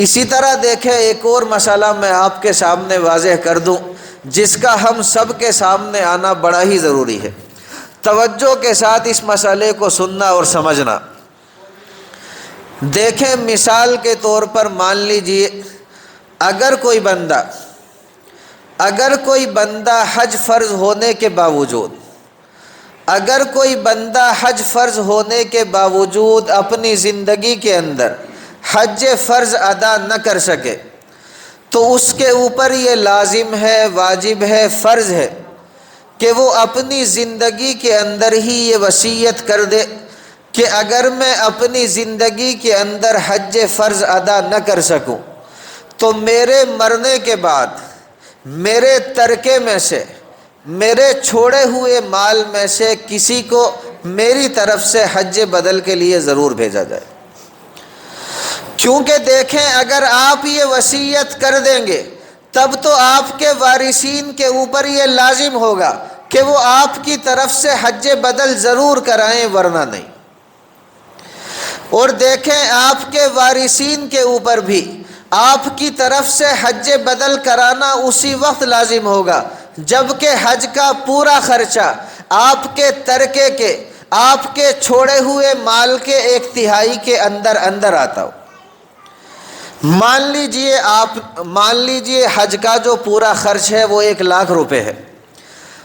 اسی طرح دیکھیں ایک اور مسئلہ میں آپ کے سامنے واضح کر دوں جس کا ہم سب کے سامنے آنا بڑا ہی ضروری ہے۔ توجہ کے ساتھ اس مسئلے کو سننا اور سمجھنا۔ دیکھیں مثال کے طور پر مان لیجئے اگر کوئی بندہ حج فرض ہونے کے باوجود اپنی زندگی کے اندر حج فرض ادا نہ کر سکے تو اس کے اوپر یہ لازم ہے، واجب ہے، فرض ہے کہ وہ اپنی زندگی کے اندر ہی یہ وصیت کر دے کہ اگر میں اپنی زندگی کے اندر حج فرض ادا نہ کر سکوں تو میرے مرنے کے بعد میرے ترکے میں سے، میرے چھوڑے ہوئے مال میں سے کسی کو میری طرف سے حج بدل کے لیے ضرور بھیجا جائے۔ کیونکہ دیکھیں اگر آپ یہ وصیت کر دیں گے تب تو آپ کے وارثین کے اوپر یہ لازم ہوگا کہ وہ آپ کی طرف سے حج بدل ضرور کرائیں، ورنہ نہیں۔ اور دیکھیں آپ کے وارثین کے اوپر بھی آپ کی طرف سے حج بدل کرانا اسی وقت لازم ہوگا جب کہ حج کا پورا خرچہ آپ کے ترکے کے، آپ کے چھوڑے ہوئے مال کے 1/3 کے اندر آتا ہو۔ مان لیجئے حج کا جو پورا خرچ ہے وہ 1 لاکھ روپے ہے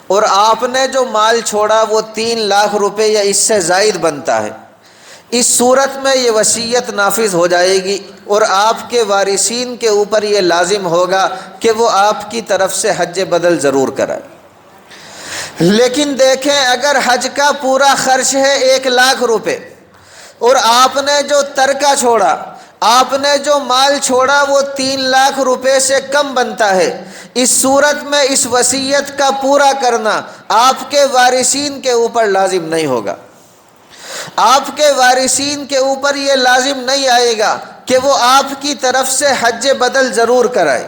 اور آپ نے جو مال چھوڑا وہ 3 لاکھ روپے یا اس سے زائد بنتا ہے۔ اس صورت میں یہ وصیت نافذ ہو جائے گی اور آپ کے وارثین کے اوپر یہ لازم ہوگا کہ وہ آپ کی طرف سے حج بدل ضرور کرائے۔ لیکن دیکھیں اگر حج کا پورا خرچ ہے 1 لاکھ روپے اور آپ نے جو ترکہ چھوڑا، آپ نے جو مال چھوڑا وہ 3 لاکھ روپے سے کم بنتا ہے، اس صورت میں اس وصیت کا پورا کرنا آپ کے وارثین کے اوپر لازم نہیں ہوگا۔ آپ کے وارثین کے اوپر یہ لازم نہیں آئے گا کہ وہ آپ کی طرف سے حج بدل ضرور کرائے،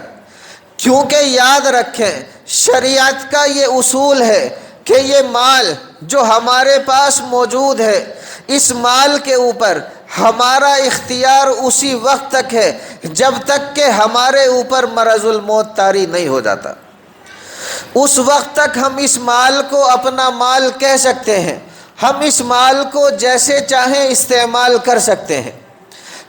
کیونکہ یاد رکھیں شریعت کا یہ اصول ہے کہ یہ مال جو ہمارے پاس موجود ہے اس مال کے اوپر ہمارا اختیار اسی وقت تک ہے جب تک کہ ہمارے اوپر مرض الموت طاری نہیں ہو جاتا۔ اس وقت تک ہم اس مال کو اپنا مال کہہ سکتے ہیں، ہم اس مال کو جیسے چاہیں استعمال کر سکتے ہیں،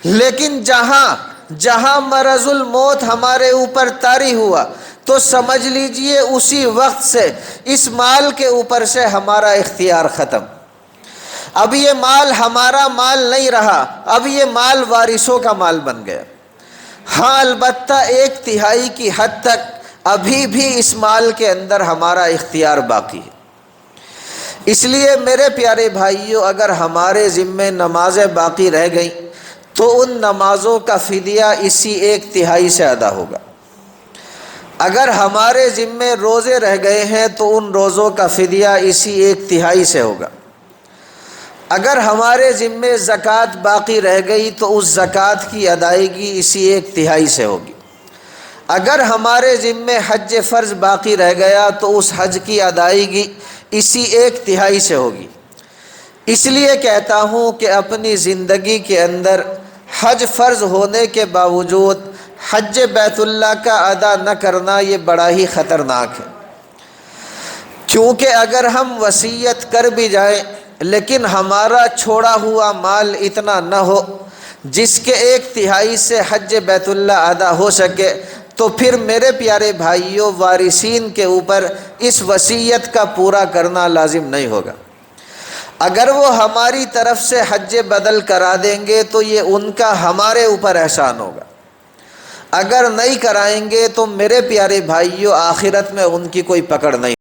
لیکن جہاں مرض الموت ہمارے اوپر طاری ہوا تو سمجھ لیجئے اسی وقت سے اس مال کے اوپر سے ہمارا اختیار ختم۔ اب یہ مال ہمارا مال نہیں رہا، اب یہ مال وارثوں کا مال بن گیا۔ ہاں البتہ 1/3 کی حد تک ابھی بھی اس مال کے اندر ہمارا اختیار باقی ہے۔ اس لیے میرے پیارے بھائیوں اگر ہمارے ذمے نمازیں باقی رہ گئیں تو ان نمازوں کا فدیہ اسی 1/3 سے ادا ہوگا۔ اگر ہمارے ذمے روزے رہ گئے ہیں تو ان روزوں کا فدیہ اسی 1/3 سے ہوگا۔ اگر ہمارے ذمے زکوٰۃ باقی رہ گئی تو اس زکوٰۃ کی ادائیگی اسی 1/3 سے ہوگی۔ اگر ہمارے ذمے حج فرض باقی رہ گیا تو اس حج کی ادائیگی اسی 1/3 سے ہوگی۔ اس لیے کہتا ہوں کہ اپنی زندگی کے اندر حج فرض ہونے کے باوجود حج بیت اللہ کا ادا نہ کرنا یہ بڑا ہی خطرناک ہے، کیونکہ اگر ہم وصیت کر بھی جائیں لیکن ہمارا چھوڑا ہوا مال اتنا نہ ہو جس کے 1/3 سے حج بیت اللہ ادا ہو سکے تو پھر میرے پیارے بھائیوں وارثین کے اوپر اس وصیت کا پورا کرنا لازم نہیں ہوگا۔ اگر وہ ہماری طرف سے حج بدل کرا دیں گے تو یہ ان کا ہمارے اوپر احسان ہوگا، اگر نہیں کرائیں گے تو میرے پیارے بھائیوں آخرت میں ان کی کوئی پکڑ نہیں